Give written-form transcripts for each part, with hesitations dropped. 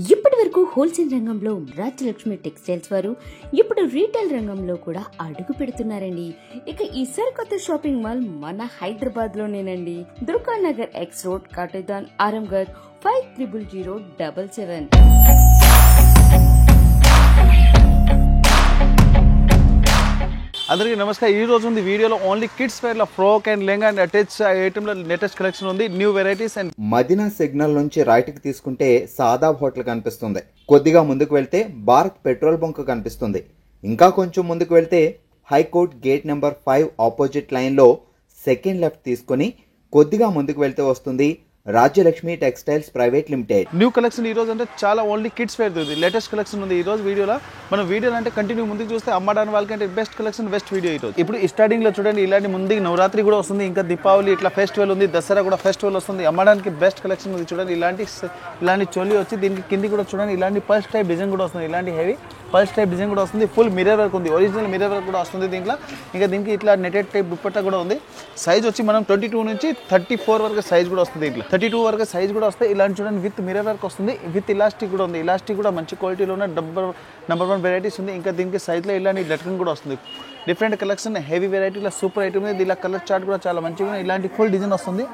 ఇప్పటి వరకు హోల్సేల్ రంగంలో రాజ్యలక్ష్మి టెక్స్టైల్స్ వారు ఇప్పుడు రీటైల్ రంగంలో కూడా అడుగు పెడుతున్నారండి. ఇక ఈ సరికొత్త షాపింగ్ మాల్ మన హైదరాబాద్ లోనేనండి. Durga Nagar X road, Katedan, Aramghar 500077. అందరికీ నమస్కారం. ఈ రోజు ఉంది వీడియోలో ఓన్లీ కిడ్స్ వేర్ లో frock and lehenga and attach item లో లేటెస్ట్ కలెక్షన్ ఉంది. New varieties and Madina signal నుంచి రైట్ కి తీసుకుంటే సాదాబ్ హోటల్ కనిపిస్తుంది. కొద్దిగా ముందుకు వెళ్తే భారత్ పెట్రోల్ బంక్ కనిపిస్తుంది. ఇంకా కొంచెం ముందుకు వెళ్తే high court gate number 5 opposite line లో సెకండ్ లెఫ్ట్ తీసుకుని కొద్దిగా ముందుకు వెళ్తే వస్తుంది Rajyalakshmi textiles private limited. New collection ఈ రోజు అంటే చాలా ఓన్లీ కిడ్స్ వేర్ ఉంది. లేటెస్ట్ కలెక్షన్ ఉంది ఈ రోజు వీడియోలో. మనం వీడియోలో అంటే కంటిన్యూ ముందుకు చూస్తే అమ్మడానికి వాళ్ళకంటే బెస్ట్ కలెక్షన్ బెస్ట్ వీడియో ఈ రోజు. ఇప్పుడు స్టార్టింగ్ లో చూడండి, ఇలాంటి ముందుకు నవరాత్రి కూడా వస్తుంది, ఇంకా దీపావళి ఇట్లా ఫెస్టివల్ ఉంది, దసరా కూడా ఫెస్టివల్ వస్తుంది. అమ్మడానికి బెస్ట్ కలెక్షన్ ఉంది. చూడండి ఇలాంటి చోలి వచ్చి దీనికి కింది కూడా చూడండి ఇలాంటి పల్స్ టైప్ డిజైన్ కూడా వస్తుంది. ఇలాంటి హెవీ పల్స్ టైప్ డిజైన్ కూడా వస్తుంది. ఫుల్ మిర్రర్ వర్క్ ఉంది, ఒరిజినల్ మిర్రర్ వర్క్ కూడా వస్తుంది దీంట్లో. ఇంకా దీనికి ఇట్లా నెటెడ్ టైప్ దుపట్టా కూడా ఉంది. సైజ్ వచ్చి మనం 22 నుంచి 34 వరకు సైజ్ కూడా వస్తుంది. ఇట్లా 32 వరకు సైజ్ కూడా వస్తాయి. ఇలాంటి చూడండి విత్ మిర్రర్ వర్క్ వస్తుంది, విత్ ఇలాస్టిక్ కూడా ఉంది. ఇలాస్టిక్ కూడా మంచి క్వాలిటీలో ఉన్న నెంబర్ 1 వెరైటీస్ ఉంది. ఇంకా దీనికి సైజ్లో ఇలాంటి లట్కన్ కూడా వస్తుంది. డిఫరెంట్ కలెక్షన్ హెవీ వెరైటీలో సూపర్ ఐటమ్ ఉంది. ఇలా కలర్ చార్ట్ కూడా చాలా మంచిగా ఉంది. ఇలాంటి ఫుల్ డిజైన్ వస్తుంది,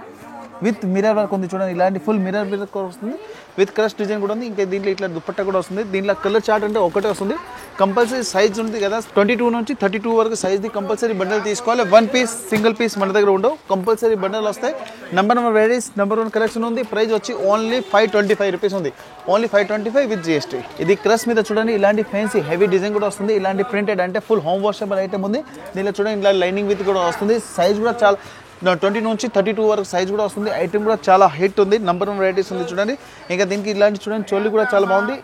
విత్ మిర్రర్ వర్క్ ఉంది. చూడండి ఇలాంటి ఫుల్ మిర్రర్ వర్క్ వస్తుంది, విత్ క్రష్ డిజైన్ కూడా ఉంది. ఇంకా దీంట్లో ఇట్లా దుపట్టా కూడా వస్తుంది. దీంట్లో కలర్ చార్ట్ అంటే ఒకటే వస్తుంది. కంపల్సరీ సైజ్ ఉంది కదా, 22 నుంచి 32 వరకు సైజ్ది కంపల్సరీ బండల్ తీసుకోవాలి. 1 పీస్ సింగిల్ పీస్ మన దగ్గర ఉండవు, కంపల్సరీ బండల్ వస్తాయి. నెంబర్ 1 వెరైటీస్, నెంబర్ 1 కలెక్షన్ ఉంది. ప్రైస్ వచ్చి ఓన్లీ 525 రూపీస్ ఉంది. Only 525 with GST. ఇది క్రష్ మీద చూడండి ఇలాంటి ఫ్యాన్సీ హెవీ డిజైన్ కూడా వస్తుంది. ఇలాంటి ప్రింటెడ్ అంటే ఫుల్ హోమ్ వాషబుల్ ఐటమ్ ఉంది. దీంట్లో చూడండి ఇలా లైనింగ్ విత్ కూడా వస్తుంది. సైజ్ కూడా చాలా 20 నుంచి 32 వరకు సైజ్ కూడా వస్తుంది. ఐటమ్ కూడా చాలా హిట్ ఉంది. నెంబర్ 1 వెరైటీస్ ఉంది చూడండి. ఇంకా దీనికి ఇలాంటి చూడండి చోలి కూడా చాలా బాగుంది.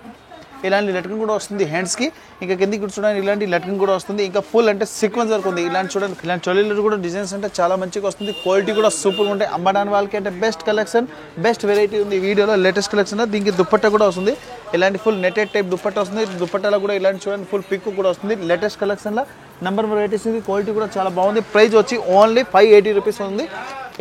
ఇలాంటి లట్కన్ కూడా వస్తుంది హ్యాండ్స్కి. ఇంకా కిందికి కూడా చూడండి ఇలాంటి లట్కన్ కూడా వస్తుంది. ఇంకా ఫుల్ అంటే సీక్వెన్స్ వర్క్ ఉంది. ఇలాంటి చూడండి ఇలాంటి చోలీలు కూడా డిజైన్స్ అంటే చాలా మంచిగా వస్తుంది. క్వాలిటీ కూడా సూపర్గా ఉంటాయి. అమ్మడానికి వాళ్ళకి అంటే బెస్ట్ కలెక్షన్ బెస్ట్ వెరైటీ ఉంది వీడియోలో. లేటెస్ట్ కలెక్షన్ దీనికి దుపట్టా కూడా వస్తుంది. ఇలాంటి ఫుల్ నెటెడ్ టైప్ దుపట్టా వస్తుంది. దుపట్టాలో కూడా ఇలాంటి చూడండి ఫుల్ పిక్ కూడా వస్తుంది. లేటెస్ట్ కలెక్షన్లో నెంబర్ 1 వెరైటీస్ ఉంది. క్వాలిటీ కూడా చాలా బాగుంది. ప్రైస్ వచ్చి ఓన్లీ 580 రూపీస్ ఉంది.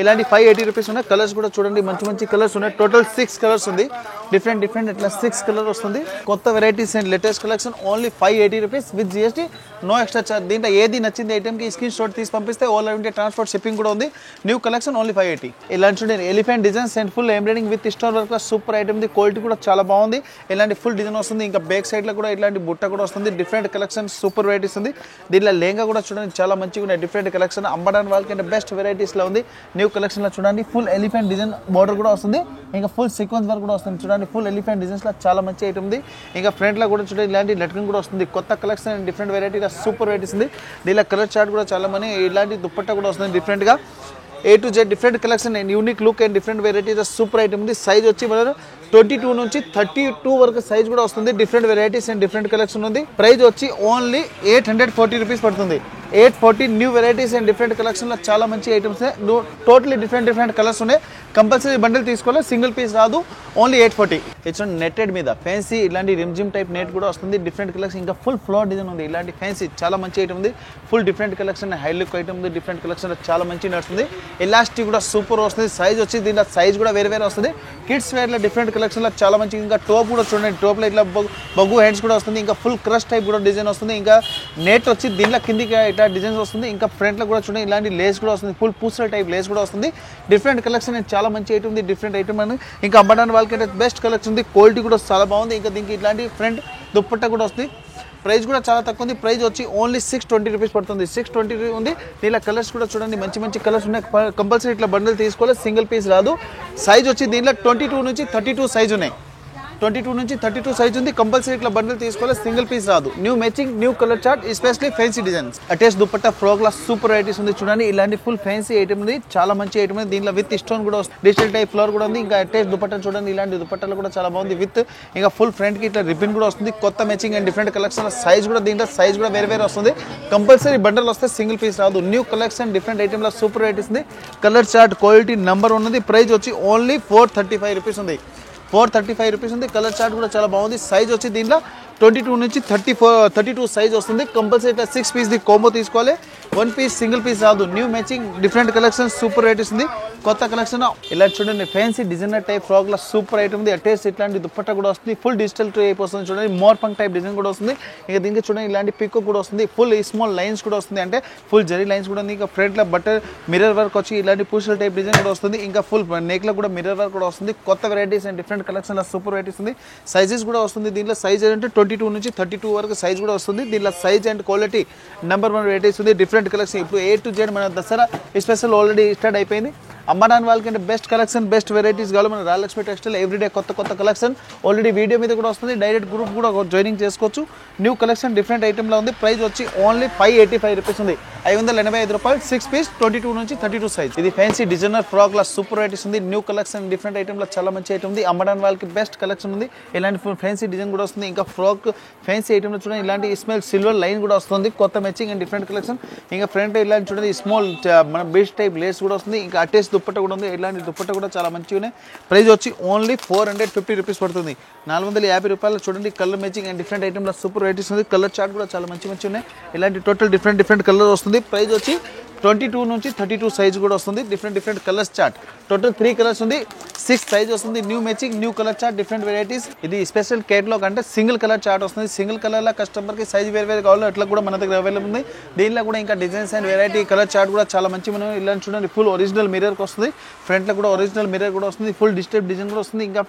ఇలాంటి 580 రూపీస్ ఉన్నాయి. కలర్స్ కూడా చూడండి మంచి మంచి కలర్స్ ఉన్నాయి. టోటల్ 6 కలర్స్ ఉంది. డిఫరెంట్ ఇట్లా 6 కలర్ వస్తుంది. కొత్త varieties and latest collection only 580 rupees with GST, no extra charge. దీంట్లో ఏది నచ్చింది ఐటమ్కి స్క్రీన్ షాట్ తీసి పంపిస్తే ఆల్ ఇండియా ట్రాన్స్పోర్ట్ షిప్పింగ్ కూడా ఉంది. New collection only 580. ఇలాంటి చూడండి elephant designs and full embroidering with stone work super item. Quality కూడా చాలా బాగుంది. ఇలాంటి ఫుల్ డిజైన్ వస్తుంది. ఇంకా బ్యాక్ సైడ్ లో కూడా ఇలాంటి బుట్ట కూడా వస్తుంది. డిఫరెంట్ కలెక్షన్ సూపర్ వెరైటీస్ ఉంది. దీంట్లో లెహంగా కూడా చూడండి చాలా మంచిగా ఉన్నాయి. డిఫరెంట్ కలెక్షన్ అమ్మడానికి వాళ్ళకి అంటే బెస్ట్ వెరైటీస్ లో ఉంది. న్యూ కలెక్షన్ లో చూడండి ఫుల్ ఎలిఫెంట్ డిజైన్ బోర్డర్ కూడా వస్తుంది. ఇంకా ఫుల్ సీక్వెన్స్ వర్క్ కూడా వస్తుంది. చూడండి ఫుల్ ఎలిఫెంట్ డిజైన్స్ లో చాలా మంచి ఐటమ్ ఉంది. ఇంకా ఫ్రంట్ లో కూడా చూడండి ఇలాంటి లట్కన్ కూడా వస్తుంది. కొత్త collection and different variety super varieties ఉంది. దీనిలో కలర్ చార్ట్ కూడా చాలా మంది ఇలాంటి దుపట్టా కూడా వస్తుంది. డిఫరెంట్ గా A to Z different collection and unique look and different varieties super item ఉంది. సైజ్ వచ్చి మన 22 నుంచి 32 వరకు సైజ్ కూడా వస్తుంది. Different varieties and different collection ఉంది. ప్రైస్ వచ్చి ఓన్లీ 840 రూపీస్ పడుతుంది. 840 new varieties and different collection లో చాలా మంచి ఐటమ్స్ టోటలీ డిఫరెంట్ కలర్స్ ఉన్నాయి. కంపల్సరీ బండిల్ తీసుకోవాలి, సింగిల్ పీస్ రాదు. ఓన్లీ 840. ఇట్స్ నెట్టెడ్ మీద ఫ్యాన్సీ ఇలాంటి రిమ్జిమ్ టైప్ నెట్ కూడా వస్తుంది. డిఫరెంట్ కలెక్షన్ ఇంకా ఫుల్ ఫ్లోర్ డిజైన్ ఉంది. ఇలాంటి ఫ్యాన్సీ చాలా మంచి ఐటమ్ ఉంది. Full different collection high look item ఉంది. డిఫరెంట్ కలెక్షన్ చాలా మంచి నడుస్తుంది. ఎలాస్టిక్ కూడా సూపర్ వస్తుంది. సైజ్ వచ్చి దీంట్లో సైజ్ కూడా వేరే వస్తుంది. కిడ్స్ వేర్ లో డిఫరెంట్ కలెక్షన్ లో చాలా మంచి. ఇంకా టోప్ కూడా చూడండి, టోప్ లో ఇట్లా బొగ్గు హ్యాండ్స్ కూడా వస్తుంది. ఇంకా ఫుల్ క్రష్ టైప్ కూడా డిజైన్ వస్తుంది. ఇంకా నెట్ వచ్చి దీంట్లో కిందికి ఇట్లా డిజైన్స్ వస్తుంది. ఇంకా ఫ్రంట్ లో కూడా చూడండి ఇలాంటి లేస్ కూడా వస్తుంది. ఫుల్ పూసల టైప్ లేస్ కూడా వస్తుంది. డిఫరెంట్ కలెక్షన్ చాలా మంచి ఐటమ్ ఉంది. డిఫరెంట్ ఐటమ్ అని ఇంకా అమ్మడానికి వాళ్ళకి బెస్ట్ కలెక్షన్ ఉంది. క్వాలిటీ కూడా చాలా బాగుంది. ఇంకా దీనికి ఇట్లాంటి ఫ్రంట్ దుపట్టా కూడా వస్తుంది. ప్రైస్ కూడా చాలా తక్కువ ఉంది. ప్రైస్ వచ్చి ఓన్లీ 620 రూపీస్ పడుతుంది. 620 ఉంది. దీనిలో కలర్స్ కూడా చూడండి మంచి మంచి కలర్స్ ఉన్నాయి. కంపల్సరీ ఇట్లా బండిల్ తీసుకోవాలి, సింగిల్ పీస్ రాదు. సైజ్ వచ్చి దీనిలో 22 నుంచి 32 సైజ్ ఉన్నాయి. 22 నుంచి 32 సైజ్ ఉంది. కంపల్సరీ ఇట్లా బండిల్ తీసుకోవాలి, సింగిల్ పీస్ రాదు. New matching new colour chart especially fancy designs. Attach dupatta frock లా సూపర్ వెరైటీస్ ఉంది. చూడండి ఇలాంటి ఫుల్ ఫ్యాన్సీ ఐటమ్ ఉంది. చాలా మంచి ఐటమ్ ఉంది. దీనిలో విత్ స్టోన్ కూడా వస్తుంది. డిజిటల్ టైప్ ఫ్లవర్ కూడా ఉంది. ఇంకా అటాచ్ దుపట్టా చూడండి ఇలాంటి దుపట్టాలు కూడా చాలా బాగుంది. విత్ ఇంకా ఫుల్ ఫ్రంట్ కి ఇట్లా రిబ్బన్ కూడా వస్తుంది. కొత్త matching and different collection. Size కూడా దీంట్లో సైజ్ కూడా వేరే వస్తుంది. కంపల్సరీ బండల్ వస్తే సింగిల్ పీస్ రాదు. న్యూ కలెక్షన్ డిఫరెంట్ ఐటమ్ లో సూపర్ వెరైటీస్ ఉంది. కలర్ చార్ట్ క్వాలిటీ నెంబర్ 1 ఉంది. ప్రైస్ వచ్చి ఓన్లీ 435 రూపీస్ ఉంది. 435 రూపీస్ ఉంది. కలర్ చార్ట్ కూడా చాలా బాగుంది. సైజ్ వచ్చి దీంట్లో 22 నుంచి 32 సైజ్ వస్తుంది. కంపల్సరీ 6 పీస్ ది కాంబో తీసుకోవాలి. వన్ పీస్ సింగిల్ పీస్ రాదు, new matching different collection super varieties ఉంది. కొత్త కలెక్షన్ ఇలా చూడండి, ఫ్యాన్సీ డిజైనర్ టైప్ ఫ్రాక్ లా సూపర్ ఐటమ్ ఉంది. అటేస్ ఇట్లాంటి దుప్పట్ట కూడా వస్తుంది, ఫుల్ డిజిటల్ టైప్ వస్తుంది చూడండి, మోర్ పంక్ టైప్ డిజైన్ కూడా వస్తుంది. ఇంకా దీనికి చూడండి ఇలాంటి పిక్ కూడా వస్తుంది, ఫుల్ స్మాల్ లైన్స్ కూడా వస్తుంది, అంటే ఫుల్ జరీ లైన్స్ కూడా ఉంది. ఇంకా ఫ్రంట్ లో బట్టర్ మిర్రర్ వర్క్ వచ్చి ఇలాంటి పూసల టైప్ డిజైన్ కూడా వస్తుంది. ఇంకా ఫుల్ నెక్ లో కూడా మిర్రర్ వర్క్ కూడా వస్తుంది. కొత్త varieties and different collection law super varieties ఉంది. సైజెస్ కూడా వస్తుంది దీంట్లో. సైజ్ అంటే 22 నుంచి 32 వరకు సైజ్ కూడా వస్తుంది. దీంట్లో size and quality number 1 varieties ఉంది. డిఫరెంట్ కలెక్షన్ ఇప్పుడు A to Z మన దసరా స్పెషల్ ఆల్రెడీ స్టార్ట్ అయిపోయింది. అమ్మడానికి వాళ్ళకంటే బెస్ట్ కలెక్షన్ బెస్ట్ వెరైటీస్ కావాలి మన రాయలక్ష్మి టెక్స్టైల్. ఎవ్రీడే కొత్త కలెక్షన్ ఆల్రెడీ వీడియో మీద కూడా వస్తుంది. డైరెక్ట్ గ్రూప్ కూడా జాయినింగ్ చేసుకోవచ్చు. న్యూ కలెక్షన్ డిఫరెంట్ ఐటెంలో ఉంది. ప్రైస్ వచ్చి ఓన్లీ 585 రూపీస్ ఉంది, 585 రూపాయలు. 6 పీస్ 22 నుంచి 32 సైజ్. ఇది ఫ్యాన్సీ డిజైనర్ ఫ్రాక్ లా సూపర్ వెరైటీస్ ఉంది. న్యూ కలెక్షన్ డిఫరెంట్ ఐటెంలో చాలా మంచి ఐటమ్ ఉంది. అమ్మడానికి వాళ్ళకి బెస్ట్ కలెక్షన్ ఉంది. ఇలాంటి ఫ్యాన్సీ డిజైన్ కూడా వస్తుంది. ఇంకా ఫ్రాక్ ఫ్యాన్సీ ఐటెంలో చూడండి ఇలాంటి స్మెల్ సిల్వర్ లైన్ కూడా వస్తుంది. కొత్త మ్యాచింగ్ అండ్ డిఫరెంట్ కలెక్షన్. ఇంకా ఫ్రంట్ ఇలాంటి చూడండి స్మాల్ మన బీచ్ టైప్ లేస్ కూడా వస్తుంది. ఇంకా అటేస్ దుప్పట్ట కూడా ఉంది. ఇలాంటి దుప్పట్ట కూడా చాలా మంచిగా ఉన్నాయి. ప్రైస్ వచ్చి ఓన్లీ 450 రూపీస్ పడుతుంది, 450 రూపాయలు. చూడండి కలర్ మ్యాచింగ్ అండ్ డిఫరెంట్ ఐటమ్లో సూపర్ వెరైటీస్ ఉంది. కలర్ చార్ట్ కూడా చాలా మంచి ఉన్నాయి. ఇలాంటి టోటల్ డిఫరెంట్ కలర్ వస్తుంది. ప్రైస్ వచ్చి 22 నుంచి 32 సైజ్ కూడా వస్తుంది. Different colours chart. Total 3 colours ఉంది, 6 సైజ్ వస్తుంది. New matching new colour chart different varieties. ఇది స్పెషల్ కేటలాగ్ అంటే సింగిల్ కలర్ చార్ట్ వస్తుంది. సింగిల్ కలర్ లా కస్టమర్కి సైజ్ వేరు కావాలో అట్లా కూడా మన దగ్గర అవైలబుల్ ఉంది. దీనిలో కూడా ఇంకా designs and variety colour chart కూడా చాలా మంచి మనం ఇలా చూడండి. ఫుల్ ఒరిజినల్ మిర్రర్ వస్తుంది. ఫ్రంట్లో కూడా ఒరిజినల్ మిర్రర్ కూడా వస్తుంది. ఫుల్ డిజిటల్ డిజైన్ కూడా వస్తుంది. ఇంకా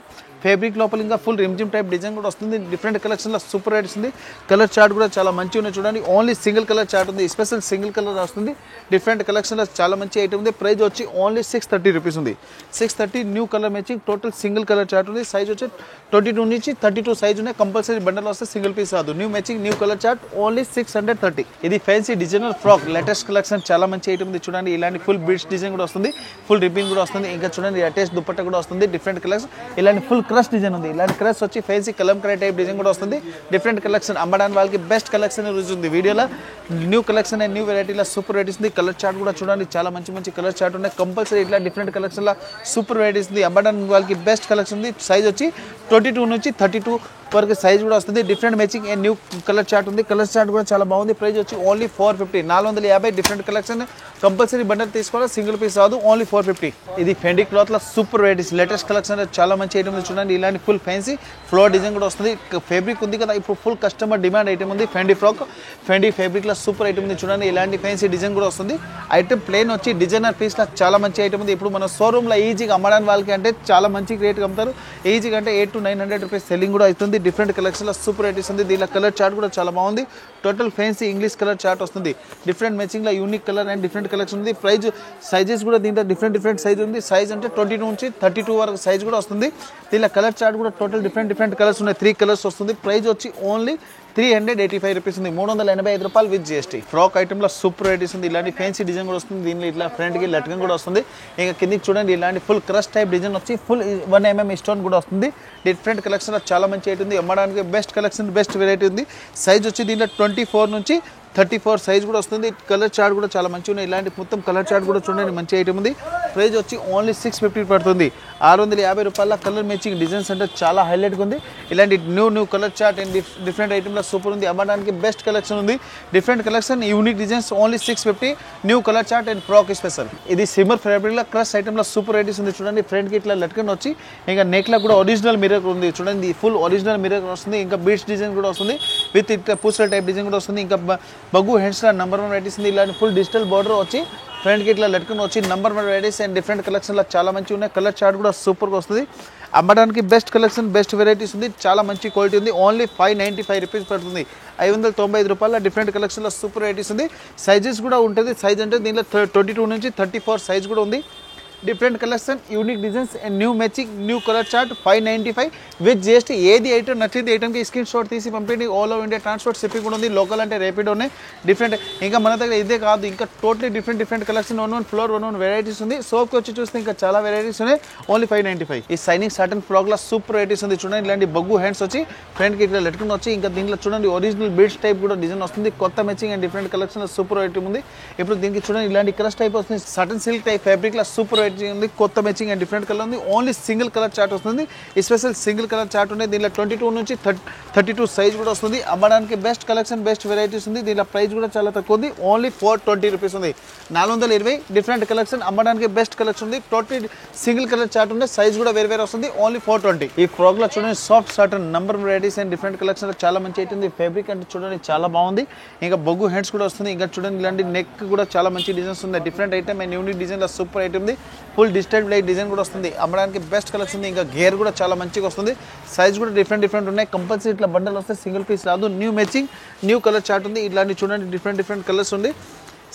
ఫ్యాబ్రిక్ లోపల ఇంకా ఫుల్ రిమ్జిమ్ టైప్ డిజైన్ కూడా వస్తుంది. డిఫరెంట్ కలెక్షన్లో సూపర్ వెరైటీస్ ఉంది. కలర్ చార్ట్ కూడా చాలా మంచిగా ఉన్నాయి చూడండి. ఓన్లీ సింగిల్ కలర్ చార్ట్ ఉంది, స్పెషల్ సింగిల్ కలర్ వస్తుంది. డిఫరెంట్ కలెక్షన్లో చాలా మంచి ఐటమ్ ఉంది. ప్రైస్ వచ్చి ఓన్లీ 630 రూపీస్ ఉంది, 630. New colour matching total single colour chart ఉంది. సైజ్ వచ్చి 22 నుంచి 32 సైజ్ ఉన్నాయి. కంపల్సరీ బండల్ వస్తే సింగిల్ పీస్ రాదు. New matching new colour chart only 630. ఇది fancy designer frock latest collection చాలా మంచి ఐటమ్ ఉంది చూడండి. ఇలాంటి ఫుల్ బీడ్స్ డిజైన్ కూడా వస్తుంది, ఫుల్ రిబ్బిన్ కూడా వస్తుంది. ఇంకా చూడండి అటాచ్ దుప్పట్ట కూడా వస్తుంది. డిఫరెంట్ కలెక్షన్ ఇలాంటి ఫుల్ క్రష్ డిజైన్ ఉంది. ఇలాంటి క్రష్ వచ్చి ఫ్యాన్సీ కలంకరీ టైప్ డిజైన్ కూడా వస్తుంది. డిఫరెంట్ కలెక్షన్ అమ్మడానికి వాళ్ళకి బెస్ట్ కలెక్షన్ రుచి ఉంది. వీడియోలో న్యూ కలెక్షన్ అండ్ న్యూ వెరైటీలో సూపర్ వెరైటీస్ ఉంది. కలర్ చార్ట్ కూడా చూడండి చాలా మంచి కలర్ చార్ట్ ఉన్నాయి. కంపల్సరీ ఇట్లా డిఫరెంట్ కలెక్షన్లో సూపర్ వెరైటీస్ ఉంది. అమ్మడానికి వాళ్ళకి బెస్ట్ కలెక్షన్ ఉంది. సైజ్ వచ్చి 22 నుంచి 32 వరకు సైజ్ కూడా వస్తుంది. Different matching and new colour chart ఉంది. కలర్ చార్ట్ కూడా చాలా బాగుంది. ప్రైస్ వచ్చి only 450, 450. Different collection compulsory bundle తీసుకోవాలి, సింగిల్ పీస్ రాదు. ఓన్లీ 450. ఇది ఫెండీ క్లాత్ లో సూపర్ వెరైటీస్ లేటెస్ట్ కలెక్షన్ చాలా మంచి ఐటమ్ చూడండి. ఇలాంటి ఫుల్ ఫ్యాన్సీ ఫ్లోర్ డిజైన్ కూడా వస్తుంది. ఫ్యాబ్రిక్ ఉంది కదా ఇప్పుడు ఫుల్ కస్టమర్ డిమాండ్ ఐటమ్ ఉంది. ఫెండీ ఫ్రాక్ ఫెండీ ఫ్యాబ్రిక్ లో సూపర్ ఐటమ్ ఉంది చూడండి. ఇలాంటి ఫ్యాన్సీ డిజైన్ కూడా వస్తుంది. ఐటమ్ ప్లేన్ వచ్చి డిజైనర్ పీస్ లా చాలా మంచి ఐటమ్ ఉంది. ఇప్పుడు మన షోరూమ్ లో ఈజీగా అమ్మడానికి వాళ్ళకి అంటే చాలా మంచి రేట్ అమ్ముతారు. ఈజీగా అంటే 800 to 900 రూపీస్ సెల్లింగ్ కూడా అవుతుంది. డిఫరెంట్ కలెక్షన్ లో సూపర్ వెరైటీస్ ఉంది. దీనిలో కలర్ చార్ట్ కూడా చాలా బాగుంది. Total fancy English colour chart వస్తుంది. డిఫరెంట్ మ్యాచింగ్ లో unique colour and different collection ఉంది. ప్రైస్ సైజెస్ కూడా దీంట్లో డిఫరెంట్ సైజ్ ఉంది. సైజ్ అంటే 22 నుంచి 32 వరకు సైజ్ కూడా వస్తుంది. దీనిలో కలర్ చార్ట్ కూడా టోటల్ డిఫరెంట్ కలర్స్ ఉన్నాయి. 3 కలర్స్ వస్తుంది. ప్రైస్ వచ్చి ఓన్లీ 385 రూపీస్ ఉంది, 385 రూపాయలు విత్ GST. ఫ్రాక్ ఐటమ్ లో సూపర్ వెరైటీస్ ఉంది. ఇలాంటి ఫ్యాన్సీ డిజైన్ కూడా వస్తుంది. దీనిలో ఇట్లా ఫ్రంట్ కి లట్కన్ కూడా వస్తుంది. ఇంకా కిందికి చూడండి ఇలాంటి ఫుల్ క్రష్ టైప్ డిజైన్ వచ్చి ఫుల్ 1 mm స్టోన్ కూడా వస్తుంది. డిఫరెంట్ కలెక్షన్ చాలా మంచి ఐటమ్ ఉంది. అమ్మడానికి బెస్ట్ కలెక్షన్ బెస్ట్ వెరైటీ ఉంది. సైజ్ వచ్చి దీంట్లో 24 నుంచి 34 సైజ్ కూడా వస్తుంది. కలర్ చార్ట్ కూడా చాలా మంచిగా ఉన్నాయి. ఇలాంటి మొత్తం కలర్ చార్ట్ కూడా చూడండి మంచి ఐటమ్ ఉంది. ప్రైస్ వచ్చి ఓన్లీ 650 పడుతుంది, 650 రూపాయల. కలర్ మ్యాచింగ్ డిజైన్స్ అంటే చాలా హైలైట్గా ఉంది. ఇలాంటి new colour chart and different ఐటమ్లో సూపర్ ఉంది. అమ్మడానికి బెస్ట్ కలెక్షన్ ఉంది. Different collection unique designs only 650. New colour chart and frock special. ఇది సిమ్మర్ ఫ్యాబ్రిక్లో క్రష్ ఐటమ్లో సూపర్ వెరైటీస్ ఉంది చూడండి. ఫ్రంట్కి ఇట్లా లట్కన్ వచ్చి ఇంకా నెక్లో కూడా ఒరిజినల్ మిర్రర్ ఉంది చూడండి. ఫుల్ ఒరిజినల్ మిర్రర్ వస్తుంది. ఇంకా బీడ్స్ డిజైన్ కూడా వస్తుంది. విత్ ఇట్లా పూసల టైప్ డిజైన్ కూడా వస్తుంది. ఇంకా బగ్గు హ్యాండ్స్ లో నెంబర్ 1 వెరైటీస్ ఉంది. ఇలాంటి ఫుల్ డిజిటల్ బార్డర్ వచ్చి ఫ్రంట్ కి ఇట్లా లట్కన్ వచ్చి number 1 varieties and different collection లో చాలా మంచిగా ఉన్నాయి. కలర్ చార్ట్ కూడా సూపర్ గా వస్తుంది. అమ్మడానికి బెస్ట్ కలెక్షన్ బెస్ట్ వెరైటీస్ ఉంది. చాలా మంచి క్వాలిటీ ఉంది. ఓన్లీ 595 రూపీస్ పడుతుంది, 595 రూపాయల. డిఫరెంట్ కలెక్షన్ లో సూపర్ వెరైటీస్ ఉంది. సైజెస్ కూడా ఉంటుంది. సైజ్ అంటే దీనిలో 22 నుంచి 34 సైజ్ కూడా ఉంది. Different collection unique designs and new matching new colour chart 595 with GST. ఏది ఐటమ్ నచ్చింది ఐటమ్కి స్క్రీన్ షాట్ తీసి పంపిండి. All over India transport shipping కూడా ఉంది. లోకల్ అంటే రేపిడో ఉన్నాయి. డిఫరెంట్ ఇంకా మన దగ్గర ఇదే కాదు, ఇంకా totally different collection 1 floor 1 varieties ఉంది. సోప్కి వచ్చి చూస్తే ఇంకా చాలా వెరైటీస్ ఉన్నాయి. ఓన్లీ 595. ఈ సైనింగ్ సాటన్ ఫ్రాక్ లా సూపర్ వెరైటీస్ ఉంది చూడండి. ఇలాంటి బగ్గు హ్యాండ్స్ వచ్చి ఫ్రంట్కి ఇట్లా లెట్టుకుని వచ్చి ఇంకా దీంట్లో చూడండి ఒరిజినల్ బీడ్స్ టైప్ కూడా డిజైన్ వస్తుంది. కొత్త matching and different collection super item ఉంది. ఇప్పుడు దీనికి చూడండి ఇలాంటి కలర్స్ టైప్ వస్తుంది. సాటన్ సిల్క్ టైప్ ఫ్యాబ్రిక్ లా సూపర్ వెరైటీ ఉంది, కొత్త మ్యాచింగ్ అండ్ డిఫరెంట్ కలర్ ఉంది. ఓన్లీ సింగిల్ కలర్ చార్ట్ వస్తుంది, స్పెషల్ సింగిల్ కలర్ చార్ట్ ఉంది. దీనిలో 22 నుంచి 32 సైజ్ కూడా వస్తుంది. అమ్మడానికి బెస్ట్ కలెక్షన్, బెస్ట్ వెరైటీస్ ఉంది. దీనిలో ప్రైస్ కూడా చాలా తక్కువ ఉంది, ఓన్లీ 420 రూపీస్ ఉంది. 420 డిఫరెంట్ కలెక్షన్, అమ్మడానికి బెస్ట్ కలెక్షన్ ఉంది. టోటల్ సింగిల్ కలర్ చార్ట్ ఉంది, సైజ్ కూడా వేరే వేరే వస్తుంది, ఓన్లీ 420. ఈ ఫ్రాక్ లో చూడండి soft Satan number varieties and different collection చాలా మంచి అవుతుంది. ఫ్యాబ్రిక్ అంటే చూడండి చాలా బాగుంది. ఇంకా బొగ్గు హ్యాండ్స్ కూడా వస్తుంది. ఇంకా చూడండి ఇలాంటి నెక్ కూడా చాలా మంచి డిజైన్స్ ఉంది. Different item and unique design super item ఉంది. ఫుల్ డిజిటల్ లైట్ డిజైన్ కూడా వస్తుంది, అమ్మడానికి బెస్ట్ కలెక్షన్ ఉంది. ఇంకా గేర్ కూడా చాలా మంచిగా వస్తుంది, సైజ్ కూడా డిఫరెంట్ ఉన్నాయి. కంపల్సరీ ఇట్లా బండల్ వస్తే సింగిల్ పీస్ రాదు. New matching new colour chart ఉంది. ఇలాంటి చూడండి డిఫరెంట్ కలర్స్ ఉంది.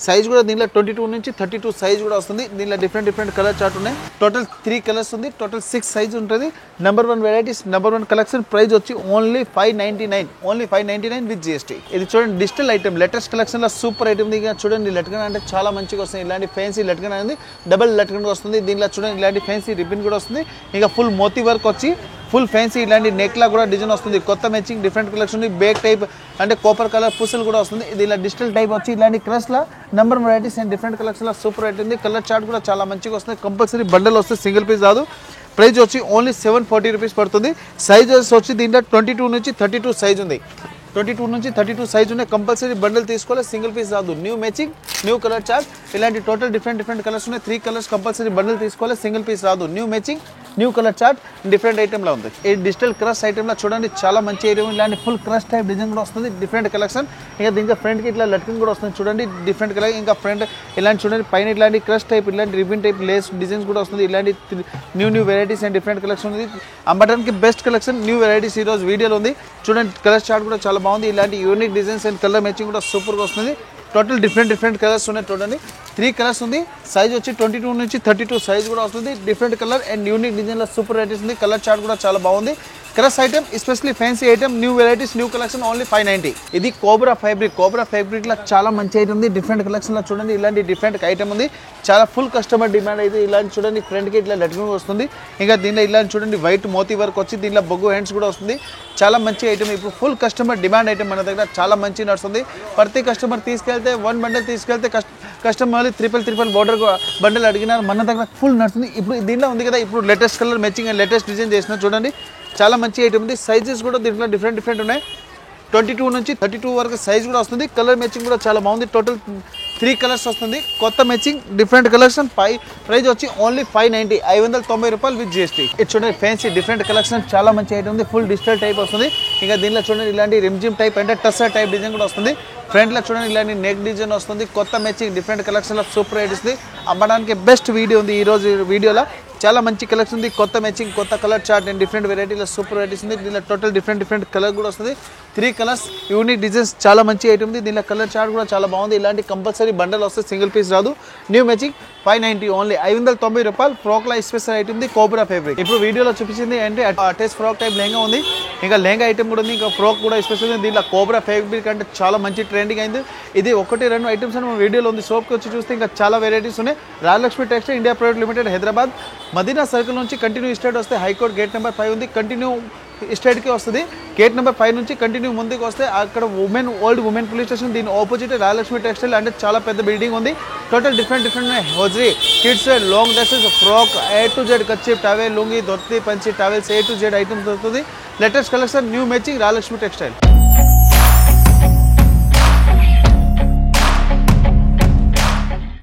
సైజ్ కూడా దీనిలో 22 నుంచి 32 సైజ్ కూడా వస్తుంది. దీనిలో డిఫరెంట్ కలర్ చార్ట్ ఉన్నాయి. టోటల్ 3 కలర్స్ ఉంది, టోటల్ 6 సైజ్ ఉంటుంది. Number 1 varieties, number 1 collection. Price వచ్చి ఓన్లీ 599, ఓన్లీ 599 విత్ జిఎస్టీ. ఇది చూడండి డిజిటల్ ఐటమ్, లేటెస్ట్ కలెక్షన్ లో సూపర్ ఐటమ్. ఇక చూడండి లట్కన్ అంటే చాలా మంచిగా వస్తుంది. ఇలాంటి ఫ్యాన్సీ లట్కన్ అనేది డబుల్ లట్కన్ వస్తుంది. దీనిలో చూడండి ఇలాంటి ఫ్యాన్సీ రిబ్బన్ కూడా వస్తుంది. ఇంకా ఫుల్ మోతీ వర్క్ వచ్చి ఫుల్ ఫ్యాన్సీ ఇలాంటి నెక్ లా కూడా డిజైన్ వస్తుంది. కొత్త మ్యాచింగ్ డిఫరెంట్ కలెక్షన్ ఉంది. బ్యాక్ టైప్ అంటే కాపర్ కలర్ పుసలు కూడా వస్తుంది. ఇది ఇలా డిజిటల్ టైప్ వచ్చి ఇలాంటి crush law number varieties and different collection law super item ఉంది. కలర్ చార్ట్ కూడా చాలా మంచిగా వస్తుంది. కంపల్సరీ బండల్ వస్తే సింగిల్ పీస్ రాదు. ప్రైస్ వచ్చి ఓన్లీ 740 రూపీస్ పడుతుంది. సైజెస్ వచ్చి దీంట్లో 22 నుంచి 32 సైజ్ ఉంది. 22 నుంచి 32 సైజ్ ఉన్నాయి. కంపల్సరీ బండల్ తీసుకోవాలి, సింగిల్ పీస్ రాదు. New matching new colour chart. ఇలాంటి టోటల్ డిఫరెంట్ కలర్స్ ఉన్నాయి. 3 కలర్స్ కంపల్సరీ బండల్ తీసుకోవాలి, సింగిల్ పీస్ రాదు. New matching new colour chart different ఐటెంలో ఉంది. ఈ డిజిటల్ క్రష్ ఐటెంలో చూడండి చాలా మంచి ఐటమ్. ఇలాంటి ఫుల్ క్రష్ టైప్ డిజైన్ కూడా వస్తుంది, డిఫరెంట్ కలెక్షన్. ఇంకా దీంట్లో ఫ్రంట్కి ఇట్లా లట్కింగ్ కూడా వస్తుంది చూడండి, డిఫరెంట్ కలర్. ఇంకా ఫ్రంట్ ఇలాంటి చూడండి పైన ఇలాంటి క్రష్ టైప్, ఇలాంటి రిబన్ టైప్ లేస్ డిజైన్స్ కూడా వస్తుంది. ఇలాంటి new varieties and different collection ఉంది. అమ్మడానికి బెస్ట్ కలెక్షన్ న్యూ వెరైటీస్ ఈరోజు వీడియోలో ఉంది. చూడండి కలర్ చార్ట్ కూడా చాలా బాగుంది. ఇలాంటి unique designs and colour matching కూడా సూపర్గా వస్తుంది. టోటల్ డిఫరెంట్ కలర్స్ ఉన్నాయి చూడండి. 3 కలర్స్ ఉంది. సైజ్ వచ్చి 22 నుంచి 32 సైజ్ కూడా వస్తుంది. డిఫరెంట్ కలర్ అండ్ యూనిక్ డిజైన్లో సూపర్ వెరైటీస్ ఉంది. కలర్ చార్ట్ కూడా చాలా బాగుంది. Crush item, especially fancy item, new varieties new collection, only 590. ఇది కోబ్రా ఫ్యాబ్రిక్ లో చాలా మంచి ఐటమ్ ఉంది. డిఫరెంట్ కలెక్షన్ లో చూడండి ఇలాంటి డిఫరెంట్ ఐటమ్ ఉంది. చాలా ఫుల్ కస్టమర్ డిమాండ్ అయితే. ఇలాంటి చూడండి ఫ్రంట్ కి ఇట్లా లట్కింగ్ వస్తుంది. ఇంకా దీనిలో ఇలాంటి చూడండి వైట్ మోతీ వర్క్ వచ్చి దీనిలో బొగ్గు హ్యాండ్స్ కూడా వస్తుంది. చాలా మంచి ఐటమ్. ఇప్పుడు ఫుల్ కస్టమర్ డిమాండ్ ఐటమ్ మన దగ్గర చాలా మంచి నడుస్తుంది. ప్రతి కస్టమర్ తీసుకెళ్తే 1 బండల్ తీసుకెళ్తే కస్టమర్ 3 బోర్డర్ బండల్ అడిగినారు, మన దగ్గర ఫుల్ నడుస్తుంది. ఇప్పుడు దీనిలో ఉంది కదా, ఇప్పుడు latest colour matching and latest design చేసిన చూడండి చాలా మంచి ఐటమ్ ఉంది. సైజెస్ కూడా దీంట్లో డిఫరెంట్ ఉన్నాయి. 22 నుంచి 32 వరకు సైజ్ కూడా వస్తుంది. కలర్ మ్యాచింగ్ కూడా చాలా బాగుంది. టోటల్ 3 కలర్స్ వస్తుంది. కొత్త మ్యాచింగ్ డిఫరెంట్ కలెక్షన్. ప్రైస్ వచ్చి ఓన్లీ 590, 590 రూపాయలు విత్ జిఎస్టీ. ఇది చూడండి ఫ్యాన్సీ డిఫరెంట్ కలెక్షన్ చాలా మంచి ఐటమ్ ఉంది. ఫుల్ డిజిటల్ టైప్ వస్తుంది. ఇంకా దీనిలో చూడండి ఇలాంటి రిమ్జిమ్ టైప్ అంటే టస్సర్ టైప్ డిజైన్ కూడా వస్తుంది. ఫ్రంట్ లో చూడండి ఇలాంటి నెక్ డిజైన్ వస్తుంది. కొత్త మ్యాచింగ్ డిఫరెంట్ కలెక్షన్ లో సూపర్ ఐటమ్స్ అమ్మడానికి బెస్ట్ వీడియో ఉంది. ఈ రోజు వీడియోలో చాలా మంచి కలెక్షన్ ఉంది. కొత్త మ్యాచింగ్, కొత్త కలర్ చార్ట్ అండ్ డిఫరెంట్ వెరైటీలో సూపర్ వెరైటీస్ ఉంది. దీనిలో టోటల్ డిఫరెంట్ కలర్ కూడా వస్తుంది. 3 కలర్స్ యూనిక్ డిజైన్స్ చాలా మంచి ఐటమ్ ఉంది. దీనిలో కలర్ చార్ట్ కూడా చాలా బాగుంది. ఇలాంటి కంపల్సరీ బండల్ వస్తే సింగిల్ పీస్ రాదు. న్యూ మ్యాచింగ్ 590, ఓన్లీ 590 రూపాయలు. ఫ్రాక్ లా స్పెషల్ ఐటమ్ ఉంది కోబ్రా ఫ్యాబ్రిక్. ఇప్పుడు వీడియోలో చూపించింది అంటే అటాచ్ ఫ్రాక్ టైప్ లెహంగా ఉంది. ఇంకా లెహంగా ఐటమ్ కూడా ఉంది. ఇంకా ఫ్రాక్ కూడా స్పెషల్ ఉంది. దీనిలో కోబ్రా ఫ్యాబ్రిక్ అంటే చాలా మంచి ట్రెండింగ్ అయింది. ఇది 1-2 ఐటమ్స్ అని వీడియోలో ఉంది. షాప్కి వచ్చి చూస్తే ఇంకా చాలా వెరైటీస్ ఉన్నాయి. Rajalakshmi textile India private limited, Hyderabad Madina circle నుంచి కంటిన్యూ స్ట్రైట్ వస్తే హైకోర్ట్ గేట్ నెంబర్ 5 ఉంది. కంటిన్యూ స్ట్రైట్కి వస్తుంది. గేట్ నెంబర్ 5 నుంచి కంటిన్యూ ముందుకు వస్తే అక్కడ ఓల్డ్ ఉమెన్ పోలీస్ స్టేషన్, దీని ఆపోజిట్ రాజలక్ష్మి టెక్స్టైల్ అంటే చాలా పెద్ద బిల్డింగ్ ఉంది. Total different hosiery, kids wear, long dresses, frock, A to Z కచ్చిప్, టవెల్, లుంగి, దొత్తి, పంచి, towels A to Z items దొరుకుతుంది. Latest collection new matching Rajalakshmi textile.